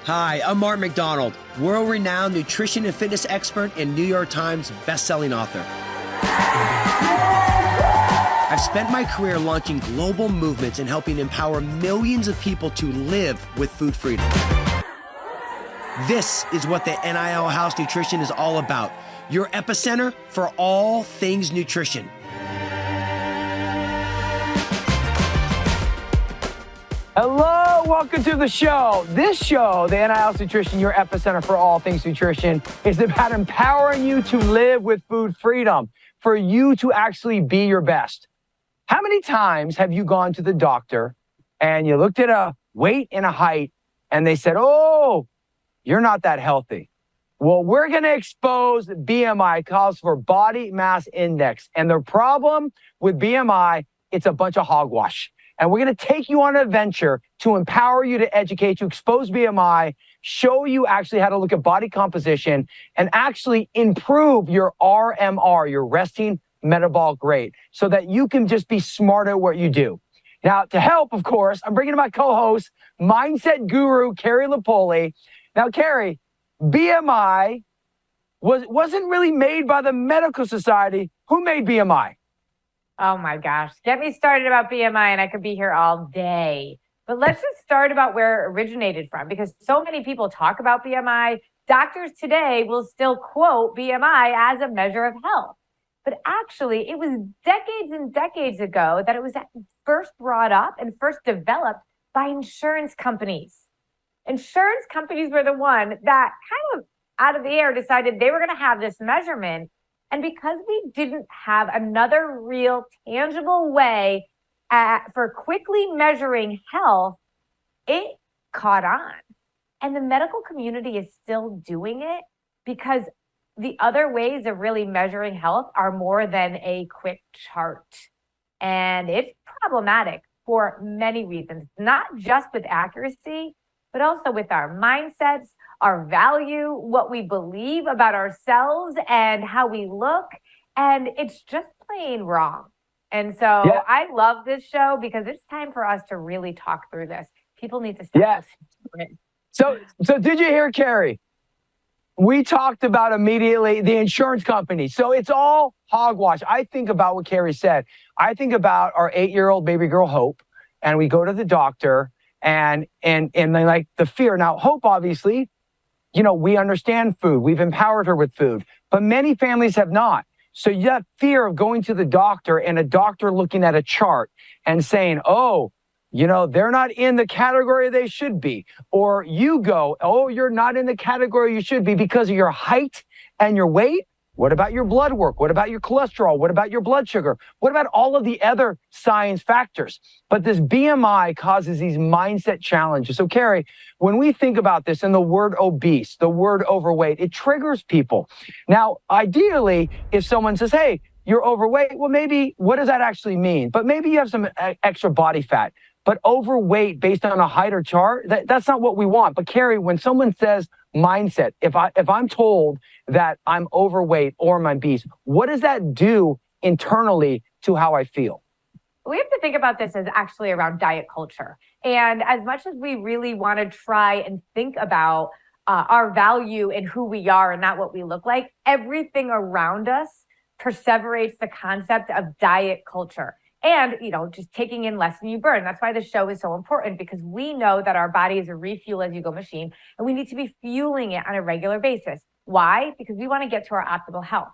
Hi, I'm Mark McDonald, world-renowned nutrition and fitness expert and New York Times best-selling author. I've spent my career launching global movements and helping empower millions of people to live with food freedom. This is what the NIL House Nutrition is all about. Your epicenter for all things nutrition. Hello, welcome to the show. This show, the NIL Nutrition, your epicenter for all things nutrition, is about empowering you to live with food freedom, for you to actually be your best. How many times have you gone to the doctor and you looked at a weight and a height and they said, oh, you're not that healthy? Well, we're going to expose BMI, calls for body mass index. And the problem with BMI, it's a bunch of hogwash. And we're going to take you on an adventure to empower you, to educate you, expose BMI, show you actually how to look at body composition, and actually improve your RMR, your resting metabolic rate, so that you can just be smart at what you do. Now, to help, of course, I'm bringing in my co-host, mindset guru, Carrie Lipoli. Now, Carrie, BMI wasn't really made by the medical society. Who made BMI? Oh my gosh, get me started about BMI and I could be here all day. But let's just start about where it originated from, because so many people talk about BMI. Doctors today will still quote BMI as a measure of health. But actually, it was decades and decades ago that it was first brought up and first developed by insurance companies. Insurance companies were the one that kind of out of the air decided they were going to have this measurement. And because we didn't have another real tangible way for quickly measuring health, it caught on. And the medical community is still doing it because the other ways of really measuring health are more than a quick chart. And it's problematic for many reasons, not just with accuracy, but also with our mindsets, our value, what we believe about ourselves and how we look. And it's just plain wrong. And so I love this show because it's time for us to really talk through this. People need to stop listening to it. So did you hear, Carrie? We talked about immediately the insurance company. So it's all hogwash. I think about what Carrie said. I think about our 8-year-old baby girl, Hope, and we go to the doctor and they like the fear. Now, Hope, obviously, you know, we understand food. We've empowered her with food, but many families have not. So you have fear of going to the doctor and a doctor looking at a chart and saying, oh, you know, they're not in the category they should be. Or you go, oh, you're not in the category you should be because of your height and your weight. What about your blood work? What about your cholesterol? What about your blood sugar? What about all of the other science factors? But this BMI causes these mindset challenges. So, Carrie, when we think about this and the word obese, the word overweight, it triggers people. Now, ideally, if someone says, hey, you're overweight, well, maybe, what does that actually mean? But maybe you have some extra body fat. But overweight based on a height or chart, that's not what we want. But Carrie, when someone says mindset, if I'm told that I'm overweight or I'm obese, what does that do internally to how I feel? We have to think about this as actually around diet culture. And as much as we really want to try and think about our value and who we are and not what we look like, everything around us perseverates the concept of diet culture. And, you know, just taking in less than you burn. That's why the show is so important, because we know that our body is a refuel as you go machine, and we need to be fueling it on a regular basis. Why? Because we want to get to our optimal health.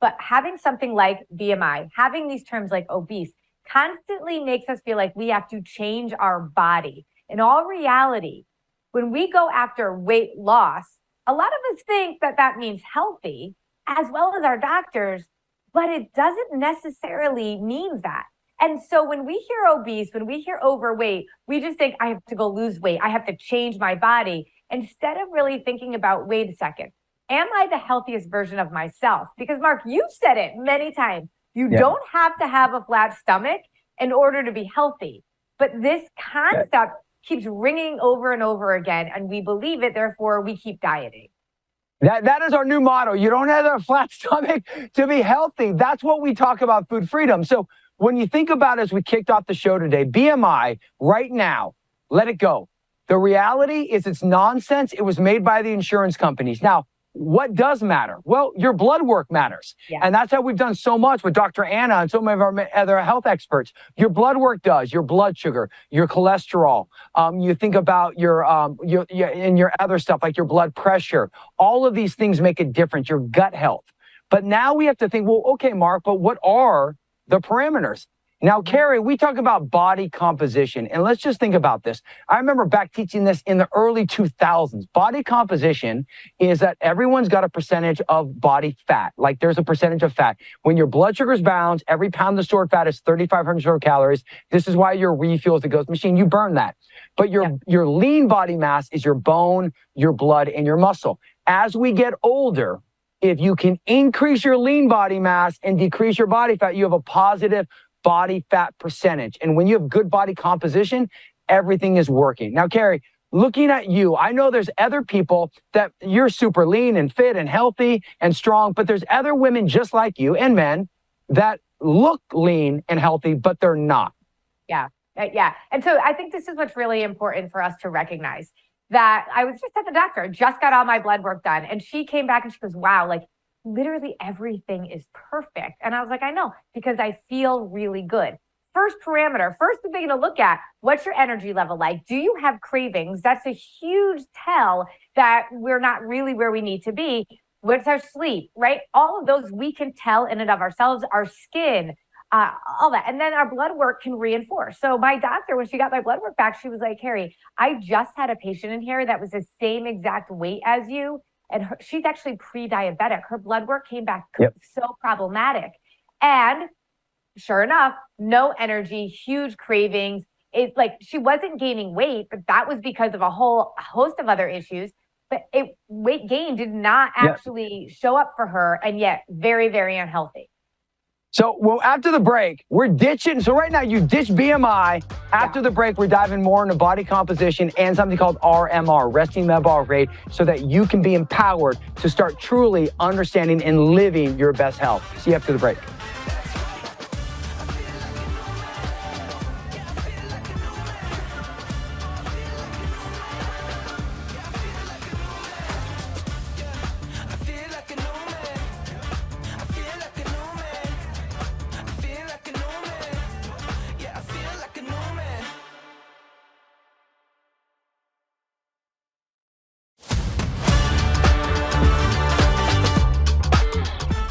But having something like BMI, having these terms like obese, constantly makes us feel like we have to change our body. In all reality, when we go after weight loss, a lot of us think that that means healthy, as well as our doctors, but it doesn't necessarily mean that. And so when we hear obese, when we hear overweight, we just think I have to go lose weight. I have to change my body, instead of really thinking about, wait a second, am I the healthiest version of myself? Because Mark, you've said it many times. You don't have to have a flat stomach in order to be healthy. But this concept keeps ringing over and over again, and we believe it, therefore we keep dieting. That is our new motto. You don't have a flat stomach to be healthy. That's what we talk about food freedom. So when you think about, as we kicked off the show today, BMI right now, let it go. The reality is it's nonsense. It was made by the insurance companies. Now, what does matter? Well, your blood work matters. Yeah. And that's how we've done so much with Dr. Anna and so many of our other health experts. Your blood work does, your blood sugar, your cholesterol. You think about your other stuff like your blood pressure. All of these things make a difference, your gut health. But now we have to think, well, okay, Mark, but what are the parameters? Now, Carrie, we talk about body composition, and let's just think about this. I remember back teaching this in the early 2000s. Body composition is that everyone's got a percentage of body fat. Like there's a percentage of fat. When your blood sugar is balanced, every pound of stored fat is 3,500 stored calories. This is why your refuel is the ghost machine. You burn that. But your lean body mass is your bone, your blood, and your muscle. As we get older, if you can increase your lean body mass and decrease your body fat, you have a positive body fat percentage. And when you have good body composition, everything is working. Now, Carrie, looking at you, I know there's other people that you're super lean and fit and healthy and strong, but there's other women just like you and men that look lean and healthy, but they're not. Yeah. And so I think this is what's really important for us to recognize that I was just at the doctor, just got all my blood work done. And she came back and she goes, wow, like literally everything is perfect. And I was like, I know, because I feel really good. First parameter, first thing to look at, what's your energy level like? Do you have cravings? That's a huge tell that we're not really where we need to be. What's our sleep, right? All of those we can tell in and of ourselves, our skin, all that. And then our blood work can reinforce. So my doctor, when she got my blood work back, she was like, Harry, I just had a patient in here that was the same exact weight as you. And she's actually pre-diabetic. Her blood work came back so problematic. And sure enough, no energy, huge cravings. It's like she wasn't gaining weight, but that was because of a whole host of other issues. But weight gain did not actually show up for her, and yet very, very unhealthy. So, well, after the break, we're ditching. So right now you ditch BMI. After the break, we're diving more into body composition and something called RMR, resting metabolic rate, so that you can be empowered to start truly understanding and living your best health. See you after the break.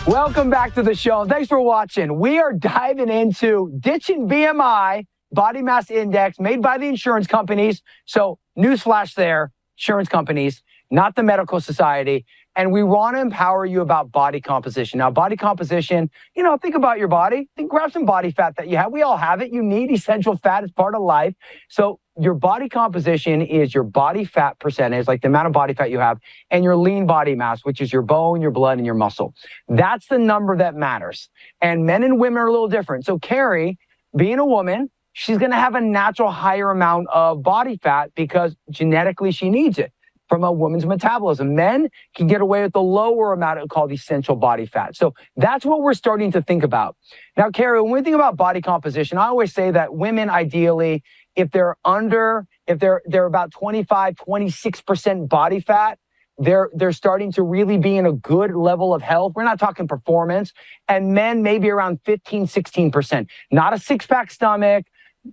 Welcome back to the show. Thanks for watching. We are diving into ditching BMI, body mass index, made by the insurance companies. So newsflash there, insurance companies, not the medical society. And we want to empower you about body composition. Now, body composition, think about your body. Grab some body fat that you have. We all have it. You need essential fat as part of life. So your body composition is your body fat percentage, like the amount of body fat you have, and your lean body mass, which is your bone, your blood, and your muscle. That's the number that matters. And men and women are a little different. So Carrie, being a woman, she's going to have a natural higher amount of body fat because genetically she needs it from a woman's metabolism. Men can get away with the lower amount called essential body fat. So that's what we're starting to think about. Now, Carrie, when we think about body composition, I always say that women ideally, if they're about 25, 26% body fat, they're starting to really be in a good level of health. We're not talking performance. And men maybe around 15, 16%. Not a six-pack stomach.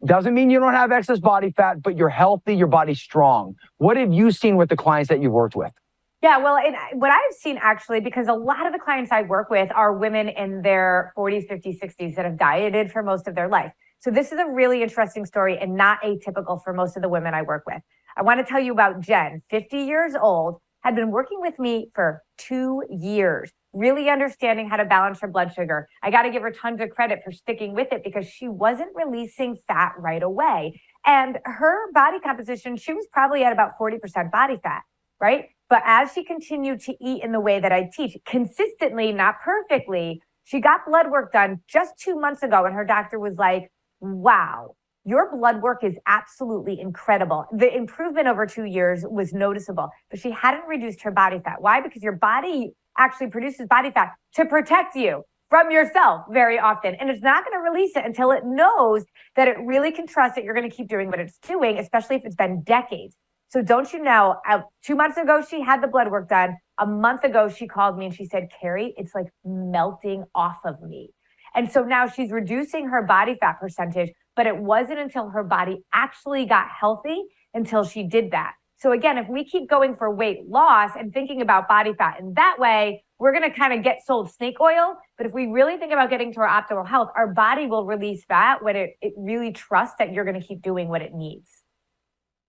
Doesn't mean you don't have excess body fat, but you're healthy, your body's strong. What have you seen with the clients that you've worked with? Yeah, well, what I've seen actually, because a lot of the clients I work with are women in their 40s, 50s, 60s that have dieted for most of their life. So this is a really interesting story and not atypical for most of the women I work with. I want to tell you about Jen, 50 years old, had been working with me for 2 years, really understanding how to balance her blood sugar. I got to give her tons of credit for sticking with it because she wasn't releasing fat right away. And her body composition, she was probably at about 40% body fat, right? But as she continued to eat in the way that I teach, consistently, not perfectly, she got blood work done just 2 months ago. And her doctor was like, wow, your blood work is absolutely incredible. The improvement over 2 years was noticeable, but she hadn't reduced her body fat. Why? Because your body actually produces body fat to protect you from yourself very often. And it's not going to release it until it knows that it really can trust that you're going to keep doing what it's doing, especially if it's been decades. So don't you know, 2 months ago, she had the blood work done. A month ago, she called me and she said, Carrie, it's like melting off of me. And so now she's reducing her body fat percentage, but it wasn't until her body actually got healthy until she did that. So again, if we keep going for weight loss and thinking about body fat in that way, we're going to kind of get sold snake oil. But if we really think about getting to our optimal health, our body will release fat when it really trusts that you're going to keep doing what it needs.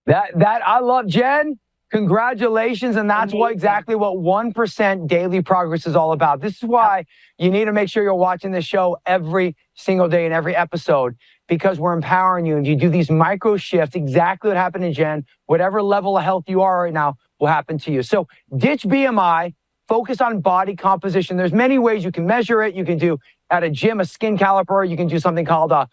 That I love, Jen. Congratulations. And that's exactly what 1% daily progress is all about. This is why you need to make sure you're watching this show every single day in every episode, because we're empowering you and you do these micro shifts. Exactly what happened to Jen. Whatever level of health you are right now will happen to you. So ditch BMI, focus on body composition. There's many ways you can measure it. You can do at a gym, a skin caliper. You can do something called a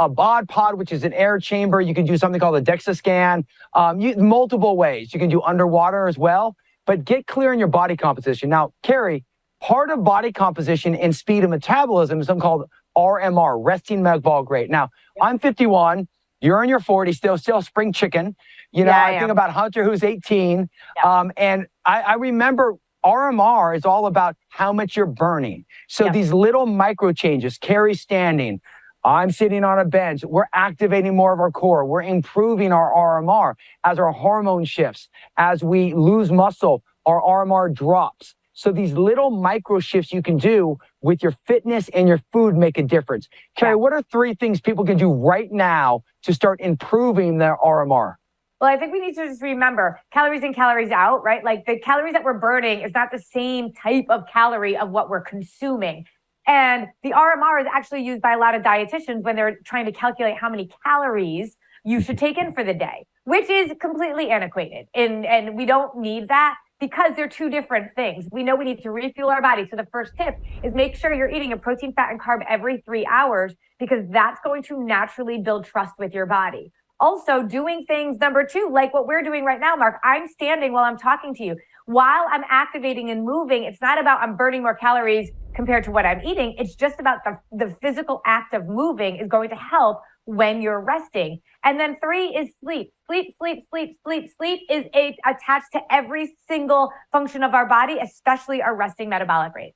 bod pod, which is an air chamber. You can do something called a DEXA scan. Multiple ways. You can do underwater as well. But get clear on your body composition. Now, Carrie, part of body composition and speed of metabolism is something called RMR, resting metabolic rate. Now, I'm 51. You're in your 40s, still spring chicken. You know, I think about Hunter, who's 18. And I remember RMR is all about how much you're burning. So these little micro changes, Carrie standing, I'm sitting on a bench, we're activating more of our core. We're improving our RMR as our hormone shifts. As we lose muscle, our RMR drops. So these little micro shifts you can do with your fitness and your food make a difference. Carrie, what are 3 things people can do right now to start improving their RMR? Well, I think we need to just remember calories in, calories out, right? Like the calories that we're burning is not the same type of calorie of what we're consuming. And the RMR is actually used by a lot of dietitians when they're trying to calculate how many calories you should take in for the day, which is completely antiquated. And we don't need that because they're 2 different things. We know we need to refuel our body. So the first tip is make sure you're eating a protein, fat, and carb every 3 hours, because that's going to naturally build trust with your body. Also, doing things, number 2, like what we're doing right now, Mark. I'm standing while I'm talking to you. While I'm activating and moving, it's not about I'm burning more calories compared to what I'm eating. It's just about the physical act of moving is going to help when you're resting. And then 3 is sleep. Sleep is attached to every single function of our body, especially our resting metabolic rate.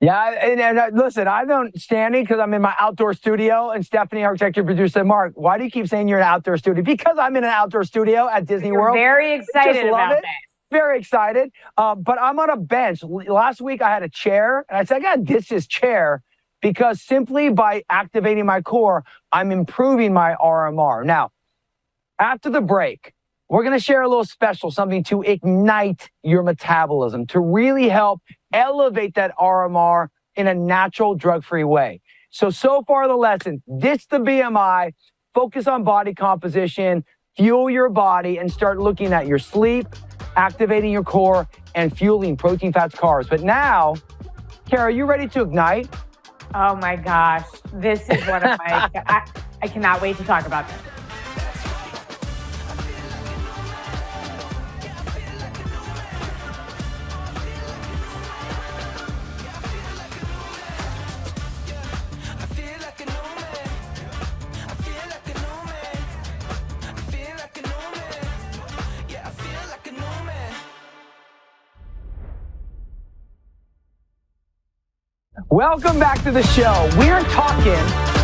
Yeah, and listen, I'm not standing because I'm in my outdoor studio, and Stephanie, our executive producer, said, Mark, why do you keep saying you're in an outdoor studio? Because I'm in an outdoor studio at Disney World. Very excited about that. Very excited. But I'm on a bench. Last week I had a chair, and I said, I got to ditch this chair because simply by activating my core, I'm improving my RMR. Now, after the break, we're going to share a little special, something to ignite your metabolism, to really help elevate that RMR in a natural, drug-free way. So far the lesson, ditch the BMI, focus on body composition, fuel your body, and start looking at your sleep, activating your core, and fueling protein, fats, carbs. But now, Kara, are you ready to ignite? Oh my gosh, this is one of my, I cannot wait to talk about this. Welcome back to the show. We're talking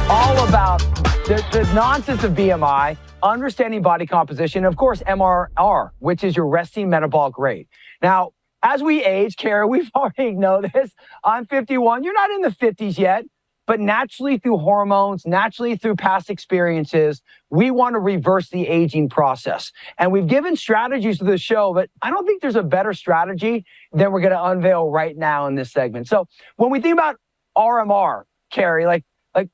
all about the nonsense of BMI, understanding body composition, of course, MRR, which is your resting metabolic rate. Now, as we age, Kara, we've already know this. I'm 51. You're not in the 50s yet, but naturally through hormones, naturally through past experiences, we want to reverse the aging process. And we've given strategies to the show, but I don't think there's a better strategy than we're going to unveil right now in this segment. So when we think about RMR, Carrie, like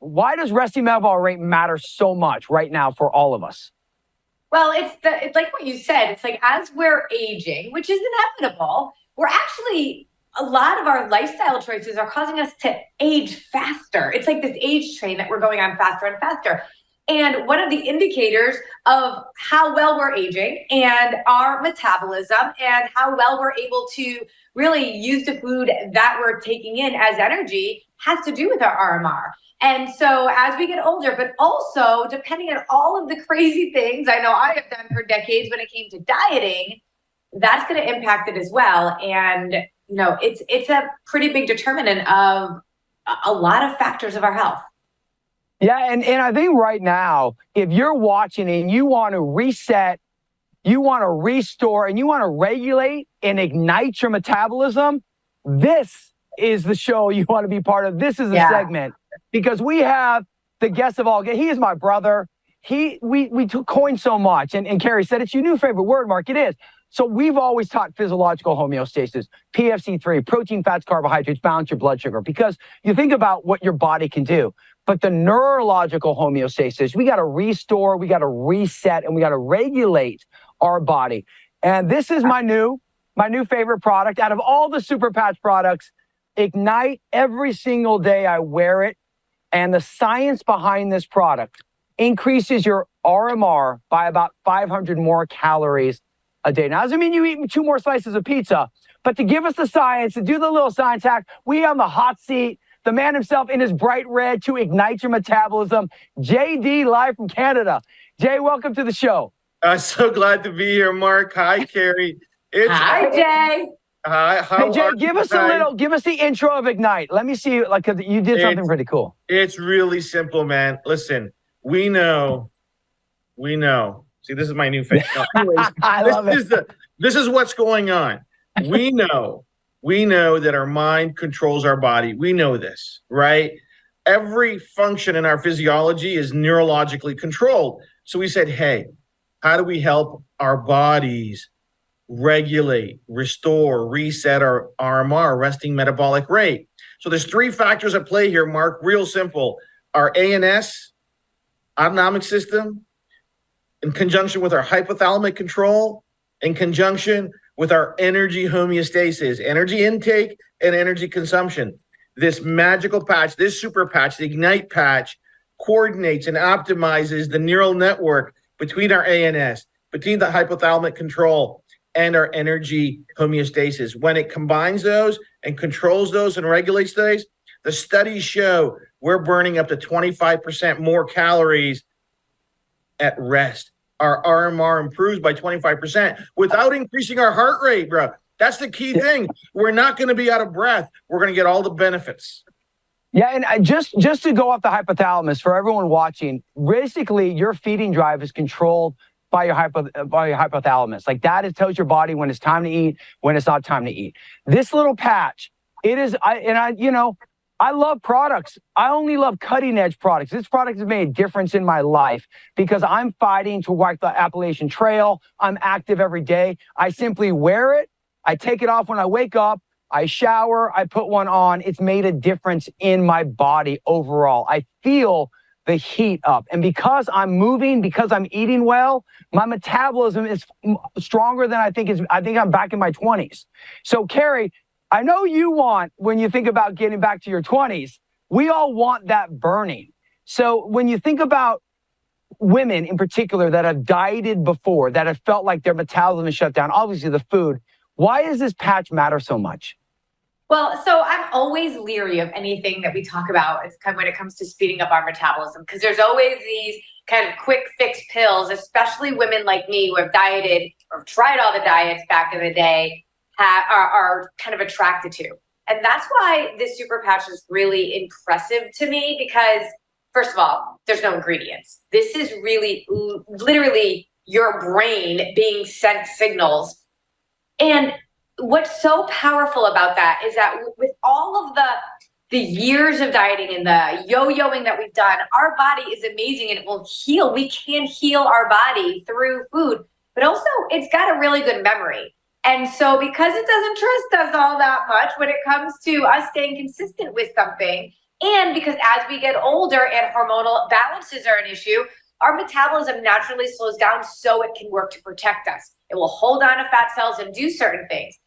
why does resting metabolic rate matter so much right now for all of us? Well, it's like what you said. It's like as we're aging, which is inevitable, we're actually, a lot of our lifestyle choices are causing us to age faster. It's like this age train that we're going on faster and faster. And one of the indicators of how well we're aging and our metabolism and how well we're able to really use the food that we're taking in as energy has to do with our RMR. And so as we get older, but also depending on all of the crazy things I know I have done for decades when it came to dieting, that's going to impact it as well. And, you know, it's a pretty big determinant of a lot of factors of our health. Yeah, and I think right now, if you're watching and you want to reset, you want to restore, and you want to regulate and ignite your metabolism, this is the show you want to be part of. This is the segment, because we have the guest of all. He is my brother. We coined so much, and Carrie said it's your new favorite word, Mark. It is. So we've always taught physiological homeostasis, PFC3, protein, fats, carbohydrates, balance your blood sugar, because you think about what your body can do. But the neurological homeostasis, we got to restore, we got to reset, and we got to regulate our body. And this is my new favorite product out of all the Super Patch products. Ignite every single day I wear it. And the science behind this product increases your RMR by about 500 more calories a day. Now, doesn't mean you eat 2 more slices of pizza, but to give us the science, to do the little science hack, we on the hot seat, the man himself in his bright red to ignite your metabolism, JD, live from Canada. Jay, welcome to the show. I'm so glad to be here, Mark. Hi, Carrie. Hi, Jay. Hi. Hey, Jay, give us the intro of Ignite. Let me see, like, you did something pretty cool. It's really simple, man. Listen, we know. See, this is my new face. No, anyways, I love it. This is what's going on. We know that our mind controls our body. We know this, right? Every function in our physiology is neurologically controlled. So we said, hey, how do we help our bodies regulate, restore, reset our RMR, resting metabolic rate? So there's 3 factors at play here, Mark, real simple. Our ANS, autonomic system, in conjunction with our hypothalamic control, in conjunction with our energy homeostasis, energy intake and energy consumption. This magical patch, this super patch, the Ignite patch, coordinates and optimizes the neural network between our ANS, between the hypothalamic control and our energy homeostasis. When it combines those and controls those and regulates those, the studies show we're burning up to 25% more calories at rest. Our RMR improves by 25% without increasing our heart rate, bro. That's the key thing. We're not going to be out of breath. We're going to get all the benefits. Yeah, and just to go off the hypothalamus, for everyone watching, basically your feeding drive is controlled by your hypothalamus. Like that, it tells your body when it's time to eat, when it's not time to eat. This little patch, it is, I love products. I only love cutting edge products. This product has made a difference in my life because I'm fighting to walk the Appalachian Trail. I'm active every day. I simply wear it. I take it off when I wake up. I shower. I put one on. It's made a difference in my body overall. I feel the heat up. And because I'm moving, because I'm eating well, my metabolism is stronger than I think I'm back in my 20s. So, Carrie, I know you want, when you think about getting back to your 20s, we all want that burning. So when you think about women in particular that have dieted before, that have felt like their metabolism is shut down, obviously the food, why does this patch matter so much? Well, so I'm always leery of anything that we talk about when it comes to speeding up our metabolism, because there's always these kind of quick fix pills, especially women like me who have dieted or tried all the diets back in the day, are kind of attracted to. And that's why this super patch is really impressive to me because, first of all, there's no ingredients. This is really literally your brain being sent signals. And what's so powerful about that is that with all of the years of dieting and the yo-yoing that we've done, our body is amazing and it will heal. We can heal our body through food, but also it's got a really good memory. And so because it doesn't trust us all that much when it comes to us staying consistent with something, and because as we get older and hormonal balances are an issue, our metabolism naturally slows down so it can work to protect us. It will hold on to fat cells and do certain things.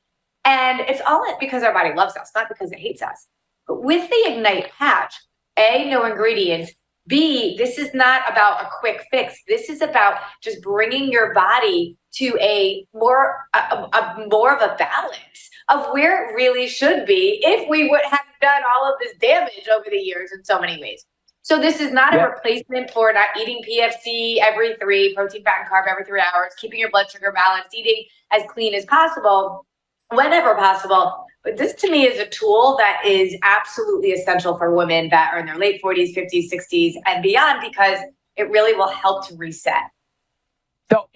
And it's all because our body loves us, not because it hates us. But with the Ignite patch, A, no ingredients, B, this is not about a quick fix. This is about just bringing your body to a more of a balance of where it really should be if we would have done all of this damage over the years in so many ways. So this is not a replacement for not eating PFC every 3, protein, fat, and carb every 3 hours, keeping your blood sugar balanced, eating as clean as possible, whenever possible. But this to me is a tool that is absolutely essential for women that are in their late 40s, 50s, 60s, and beyond, because it really will help to reset.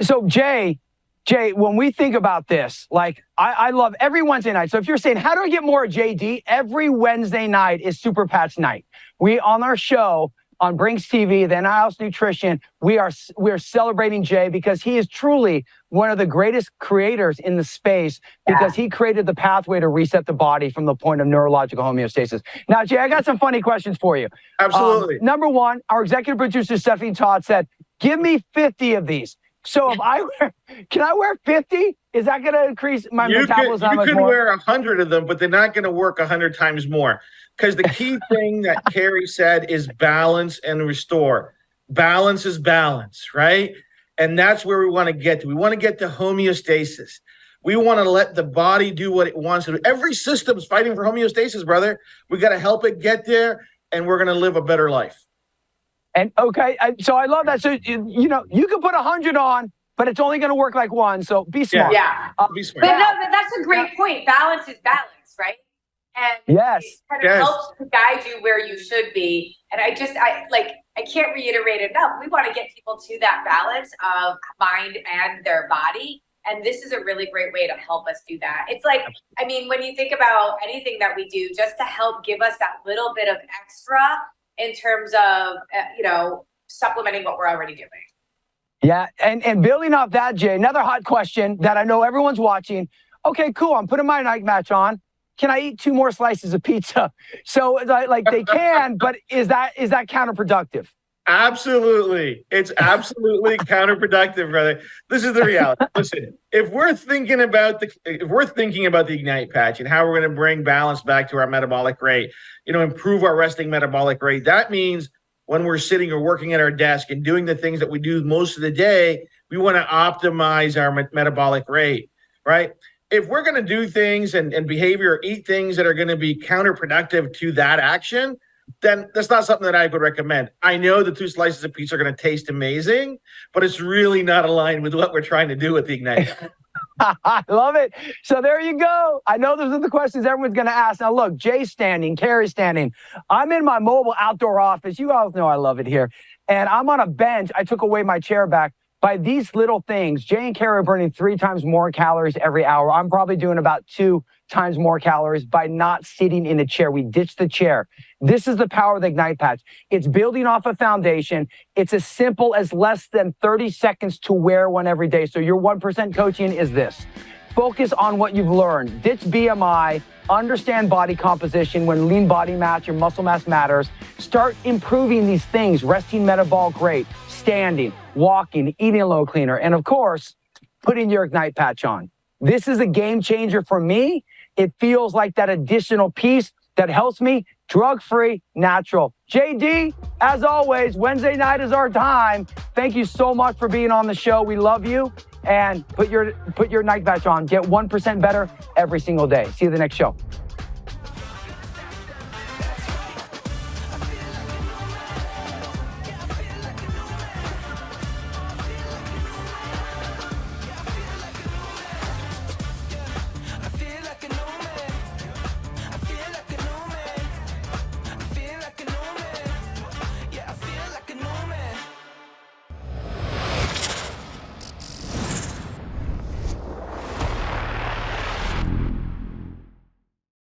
So Jay, when we think about this, like I love every Wednesday night. So if you're saying, how do I get more JD? Every Wednesday night is Super Patch night. We, on our show on Brinks TV, the NIL Nutrition, we're celebrating Jay because he is truly one of the greatest creators in the space, because he created the pathway to reset the body from the point of neurological homeostasis. Now, Jay, I got some funny questions for you. Absolutely. Number one, our executive producer, Stephanie Todd, said, give me 50 of these. So if can I wear 50? Is that going to increase my metabolism? You could wear 100 of them, but they're not going to work 100 times more. Because the key thing that Carrie said is balance and restore. Balance is balance, right? And that's where we want to get to. We want to get to homeostasis. We want to let the body do what it wants to do. Every system's fighting for homeostasis, brother. We got to help it get there, and we're going to live a better life. And so I love that. So, you can put 100 on, but it's only going to work like one. So be smart. Yeah. Be smart. But no, that's a great point. Balance is balance, right? And yes, it kind of helps to guide you where you should be. And I can't reiterate enough. We want to get people to that balance of mind and their body. And this is a really great way to help us do that. It's like, I mean, when you think about anything that we do, just to help give us that little bit of extra in terms of, supplementing what we're already doing. Yeah. And building off that, Jay, another hot question that I know everyone's watching. Okay, cool. I'm putting my night match on. Can I eat 2 more slices of pizza? So they can, but is that counterproductive? Absolutely. It's absolutely counterproductive, brother. This is the reality. Listen, if we're thinking about the Ignite patch and how we're going to bring balance back to our metabolic rate, improve our resting metabolic rate, that means when we're sitting or working at our desk and doing the things that we do most of the day, we want to optimize our metabolic rate, right? If we're going to do things and behavior or eat things that are going to be counterproductive to that action, then that's not something that I would recommend. I know the 2 slices of pizza are going to taste amazing, but it's really not aligned with what we're trying to do with the Ignite. I love it. So there you go. I know those are the questions everyone's going to ask. Now, look, Jay's standing, Carrie's standing. I'm in my mobile outdoor office. You all know I love it here. And I'm on a bench. I took away my chair back. By these little things, Jay and Carrie are burning 3 times more calories every hour. I'm probably doing about 2 times more calories by not sitting in a chair. We ditched the chair. This is the power of the Ignite patch. It's building off a foundation. It's as simple as less than 30 seconds to wear one every day. So your 1% coaching is this. Focus on what you've learned. Ditch BMI. Understand body composition. When lean body mass, your muscle mass matters. Start improving these things. Resting metabolic rate, standing, walking, eating a little cleaner, and of course, putting your Ignite patch on. This is a game changer for me. It feels like that additional piece that helps me drug-free, natural. JD, as always, Wednesday night is our time. Thank you so much for being on the show. We love you. And put your Ignite patch on. Get 1% better every single day. See you the next show.